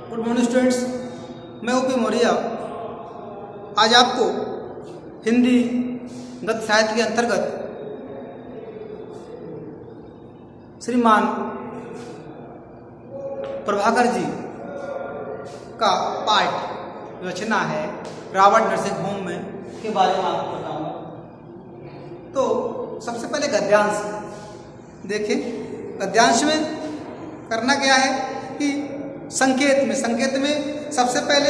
Good morning students, मैं OP Maurya आज आपको हिंदी गद्य साहित्य के अंतर्गत श्रीमान प्रभाकर जी का पाठ रचना है रावण नरसिंह होम में के बारे में आपको बताऊंगा। तो सबसे पहले गद्यांश देखिए। गद्यांश में करना क्या है कि संकेत में सबसे पहले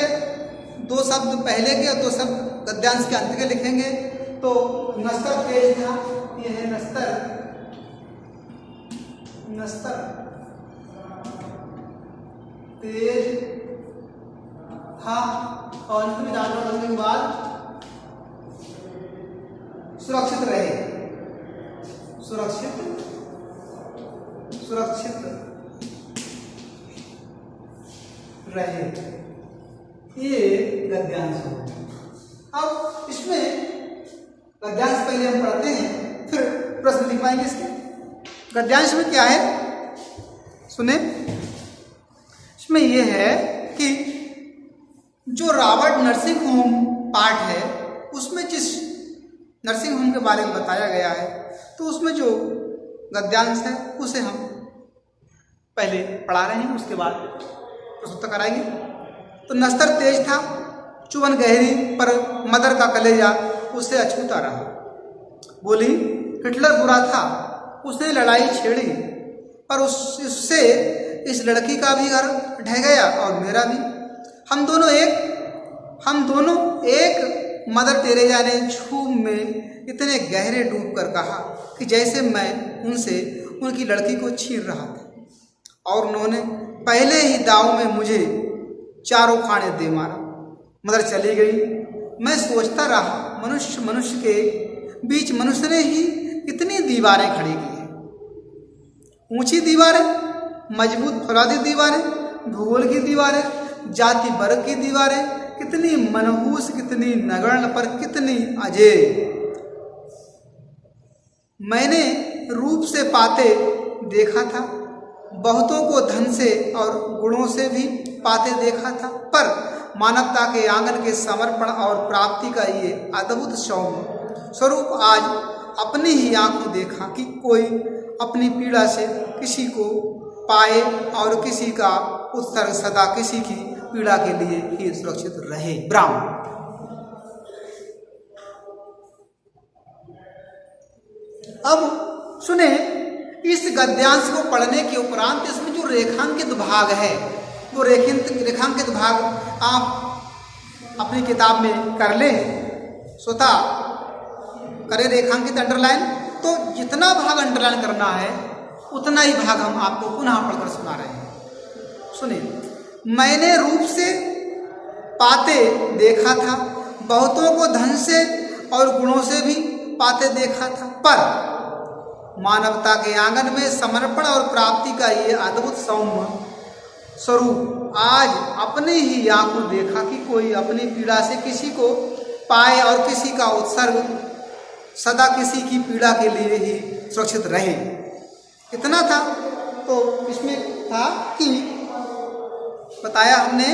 दो शब्द पहले के और दो शब्द गद्यांश के अंत के लिखेंगे। तो नस्तर तेज था, ये है नस्तर तेज था और अंत में डाल करने के बाद सुरक्षित रहे, सुरक्षित रहे, ये गद्यांश हो। अब इसमें गद्यांश पहले हम पढ़ते हैं, फिर प्रश्न लिख पाएंगे इसके। गद्यांश में क्या है सुने। इसमें यह है कि जो रावण नरसिंह होम पाठ है उसमें जिस नरसिंह होम के बारे में बताया गया है, तो उसमें जो गद्यांश है उसे हम पहले पढ़ा रहे हैं, उसके बाद प्रस्तुत कराएंगे। तो नस्तर तेज था, चुभन गहरी, पर मदर का कलेजा उससे अछूता रहा। बोली हिटलर बुरा था, उसने लड़ाई छेड़ी, पर उससे इस लड़की का भी घर ढह गया और मेरा भी। हम दोनों एक मदर टेरेसा ने झूम में इतने गहरे डूब कर कहा कि जैसे मैं उनसे उनकी लड़की को छीन रहा था, और उन्होंने पहले ही दाव में मुझे चारों खाने दे मारा। मदर चली गई। मैं सोचता रहा, मनुष्य के बीच मनुष्य ने ही कितनी दीवारें खड़ी की हैं। ऊंची दीवारें, मजबूत फौलादी दीवारें, भूगोल की दीवारें, जाति वर्ग की दीवारें, कितनी मनहूस, कितनी नगण्य, पर कितनी अजेय। मैंने रूप से पाते देखा था, बहुतों को धन से और गुणों से भी पाते देखा था, पर मानवता के आंगन के समर्पण और प्राप्ति का ये अद्भुत सौम्य स्वरूप आज अपनी ही आंखों देखा कि कोई अपनी पीड़ा से किसी को पाए और किसी का उत्सर्ग सदा किसी की पीड़ा के लिए ही सुरक्षित रहे। ब्राह्मण। अब सुने, इस गद्यांश को पढ़ने के उपरांत इसमें जो रेखांकित भाग है, वो रेखांकित भाग आप अपनी किताब में कर लें, स्वतः करें रेखांकित अंडरलाइन। तो जितना भाग अंडरलाइन करना है उतना ही भाग हम आपको पुनः पढ़कर सुना रहे हैं। सुनिए। मैंने रूप से पाते देखा था, बहुतों को धन से और गुणों से भी पाते देखा था, पर मानवता के आंगन में समर्पण और प्राप्ति का ये अद्भुत सौम्य स्वरूप आज अपने ही आंखों देखा कि कोई अपनी पीड़ा से किसी को पाए और किसी का उत्सर्ग सदा किसी की पीड़ा के लिए ही सुरक्षित रहे। इतना था। तो इसमें था कि बताया हमने,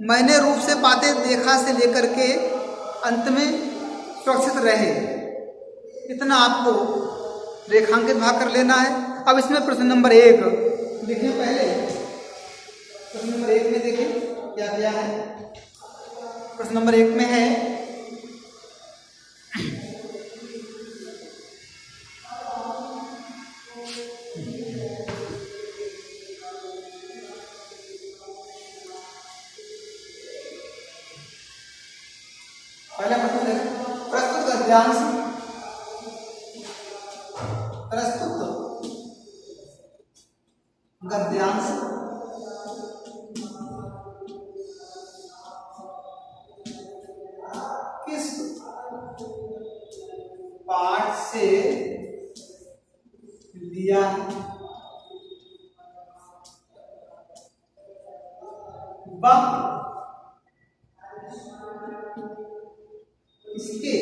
मैंने रूप से पाते देखा से लेकर के अंत में सुरक्षित रहे, इतना आपको रेखांकित भाग कर लेना है। अब इसमें प्रश्न नंबर 1 देखिए। पहले प्रश्न नंबर 1 में देखिए क्या क्या है। प्रश्न नंबर 1 में है पहला प्रश्न है प्रस्तुत गद्यांश किस पाठ से लिया है? इसके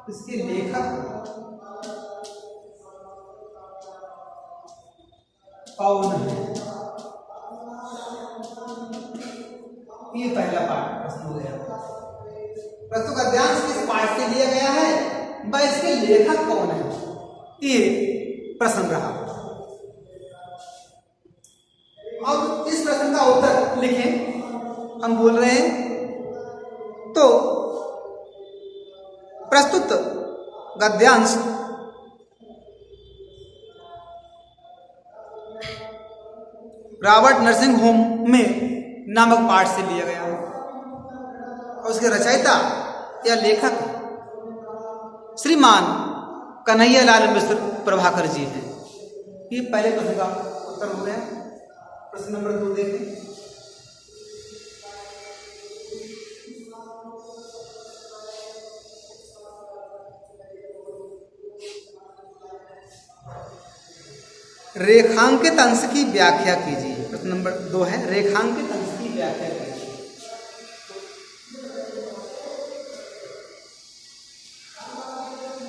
इसके लेखक कौन है? ये पहला पार्ट प्रश्न हो गया। प्रस्तुत गद्यांश किस पाठ से लिया गया है व इसके लेखक कौन है, ये प्रश्न रहा। अब इस प्रश्न का उत्तर लिखें, हम बोल रहे हैं। तो प्रस्तुत गद्यांश रॉबर्ट नर्सिंग होम में नामक पाठ से लिया गया और उसके रचयिता या लेखक श्रीमान कन्हैयालाल मिश्र प्रभाकर जी हैं। ये पहले प्रश्न का उत्तर हो गया। प्रश्न नंबर 2 देखें। रेखांकित अंश की व्याख्या कीजिए। प्रश्न नंबर 2 है रेखांकित अंश की व्याख्या कीजिए।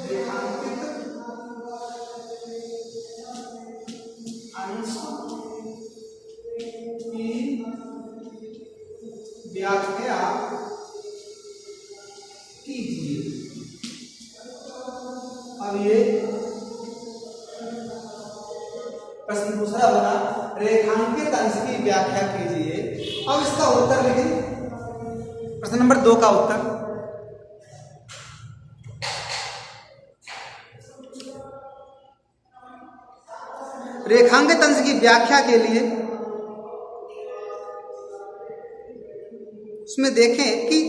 रेखांकित अंश की व्याख्या कीजिए। अब ये प्रश्न दूसरा बना, रेखांकित अंश की व्याख्या कीजिए। अब इसका उत्तर लिखें। प्रश्न नंबर 2 का उत्तर, रेखांकित अंश की व्याख्या के लिए उसमें देखें कि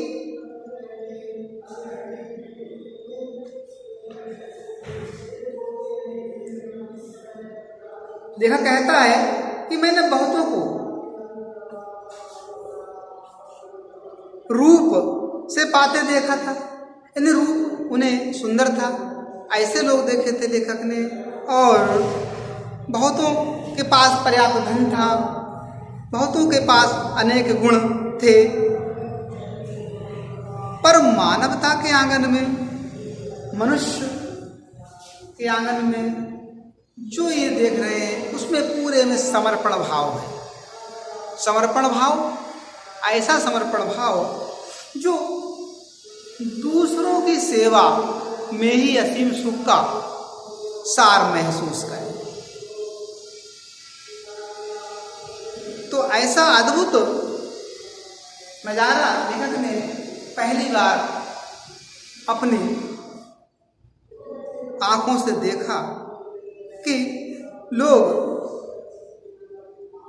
देखा कहता है कि मैंने बहुतों को रूप से पाते देखा था, यानी रूप उन्हें सुंदर था, ऐसे लोग देखे थे लेखक ने। और बहुतों के पास पर्याप्त धन था, बहुतों के पास अनेक गुण थे, पर मानवता के आंगन में, मनुष्य के आंगन में जो ये देख रहे हैं उसमें पूरे में समर्पण भाव है। समर्पण भाव, ऐसा समर्पण भाव जो दूसरों की सेवा में ही असीम सुख का सार महसूस करे। तो ऐसा अद्भुत नजारा लेखक ने पहली बार अपनी आंखों से देखा कि लोग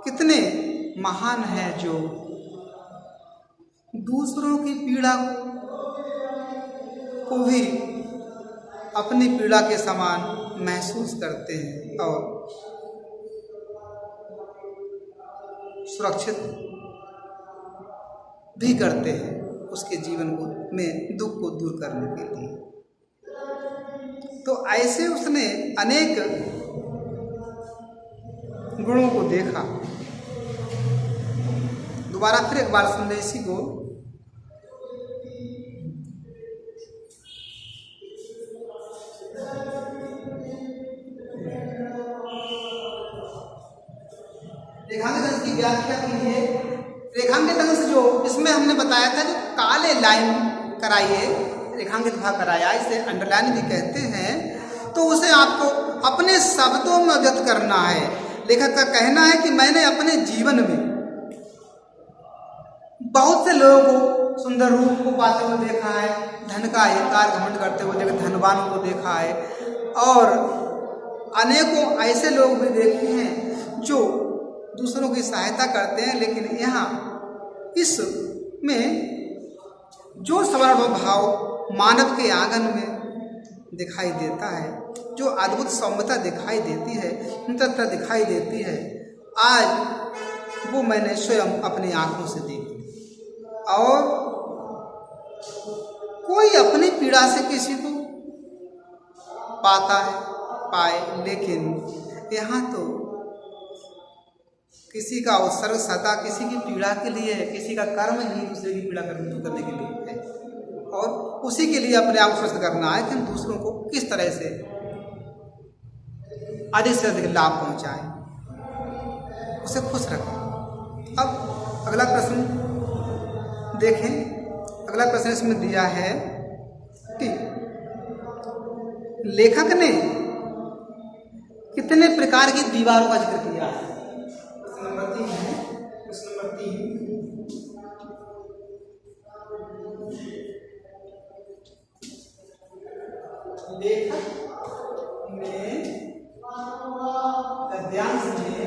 कितने महान हैं जो दूसरों की पीड़ा को भी अपनी पीड़ा के समान महसूस करते हैं और सुरक्षित भी करते हैं उसके जीवन को में दुख को दूर करने के लिए। तो ऐसे उसने अनेक गुणों को देखा। दोबारा फिर एक बार सुन ले इसी को। रेखांकित अंश की व्याख्या कीजिए। रेखांकित अंश जो इसमें हमने बताया था, जो काले लाइन कराइए, रेखांकित भाग कराया, इसे अंडरलाइन भी कहते हैं। तो उसे आपको अपने शब्दों में व्यक्त करना है। लेखक का कहना है कि मैंने अपने जीवन में बहुत से लोगों को सुंदर रूप को पाते हुए देखा है, धन का अहंकार घमंड करते हुए देखा, धनवान को देखा है, और अनेकों ऐसे लोग भी देखे हैं जो दूसरों की सहायता करते हैं। लेकिन यहाँ इसमें जो समर्पण भाव मानव के आंगन में दिखाई देता है, जो अद्भुत सौम्यता दिखाई देती है, तथा दिखाई देती है, आज वो मैंने स्वयं अपनी आंखों से देखी। और कोई अपनी पीड़ा से किसी को पाता है, पाए, लेकिन यहाँ तो किसी का उत्सर्ग सदा किसी की पीड़ा के लिए है, किसी का कर्म ही दूसरे की पीड़ा करने के लिए है। और उसी के लिए अपने आप को स्वस्थ करना है कि हम दूसरों को किस तरह से अधिक लाभ पहुंचाएं, उसे खुश रखें। अब अगला प्रश्न देखें। अगला प्रश्न इसमें दिया है कि लेखक ने कितने प्रकार की दीवारों का जिक्र किया है। प्रश्न नंबर 3 है। प्रश्न नंबर 3, लेखक ने गद्यांश में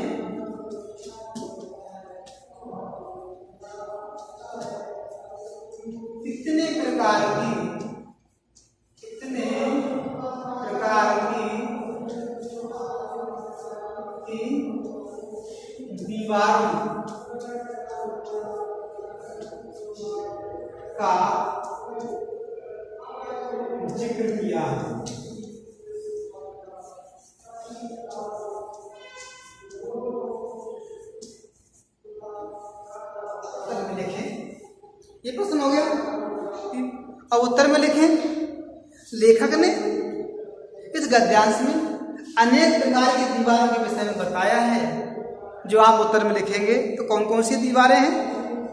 कितने प्रकार की दीवारों का जिक्र किया है। ये प्रश्न हो गया। अब उत्तर में लिखें। लेखक ने इस गद्यांश में अनेक प्रकार की दीवारों के विषय में बताया है। जो आप उत्तर में लिखेंगे तो कौन कौन सी दीवारें हैं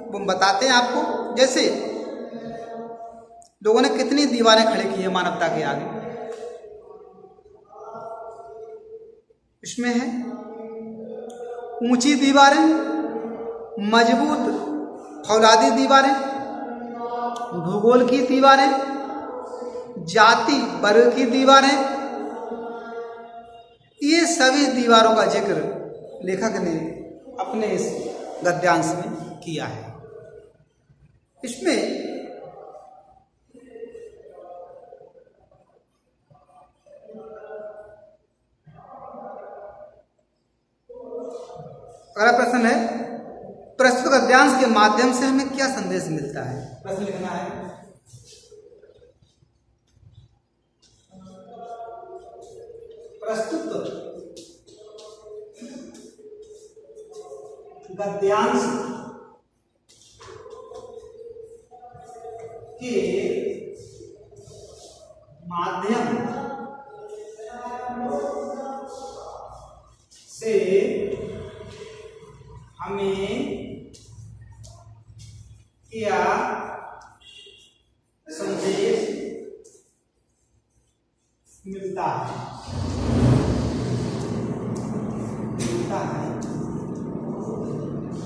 वो हम बताते हैं आपको। जैसे लोगों ने कितनी दीवारें खड़ी की है मानवता के आगे। इसमें है ऊंची दीवारें, मजबूत फौलादी दीवारें, भूगोल की दीवारें, जाति वर्ग की दीवारें। ये सभी दीवारों का जिक्र लेखक ने अपने इस गद्यांश में किया है। इसमें अगला प्रश्न है, प्रस्तुत गद्यांश के माध्यम से हमें क्या संदेश मिलता है। प्रश्न लिखना है। प्रस्तुत गद्यांश के माध्यम से हमें क्या संदेश मिलता है।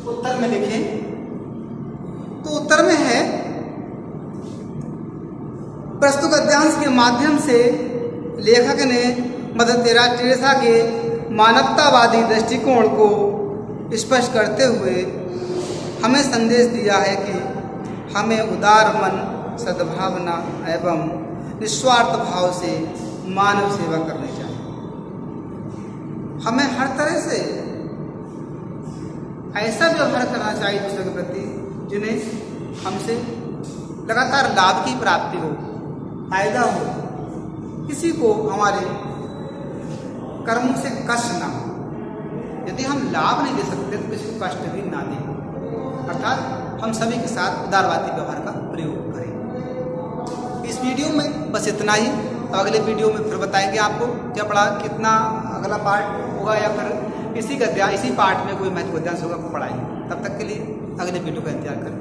उत्तर में लिखें। तो उत्तर में है प्रस्तुत गद्यांश के माध्यम से लेखक ने मदर टेरेसा के मानवतावादी दृष्टिकोण को स्पष्ट करते हुए हमें संदेश दिया है कि हमें उदार मन, सद्भावना एवं निस्वार्थ भाव से मानव सेवा करनी चाहिए। हमें हर तरह से ऐसा व्यवहार करना चाहिए दूसरे के प्रति जिन्हें हमसे लगातार लाभ की प्राप्ति हो, फायदा हो, किसी को हमारे कर्मों से कष्ट ना हो। यदि हम लाभ नहीं दे सकते तो किसी को कष्ट भी ना दें। अर्थात हम सभी के साथ उदारवादी व्यवहार का प्रयोग करें। इस वीडियो में बस इतना ही। तो अगले वीडियो में फिर बताएंगे आपको क्या पढ़ा, कितना अगला पार्ट होगा या फिर इसी पार्ट में कोई महत्व गद्यांश होगा वो पढ़ाएंगे। तब तक के लिए अगले वीडियो का इंतजार करें।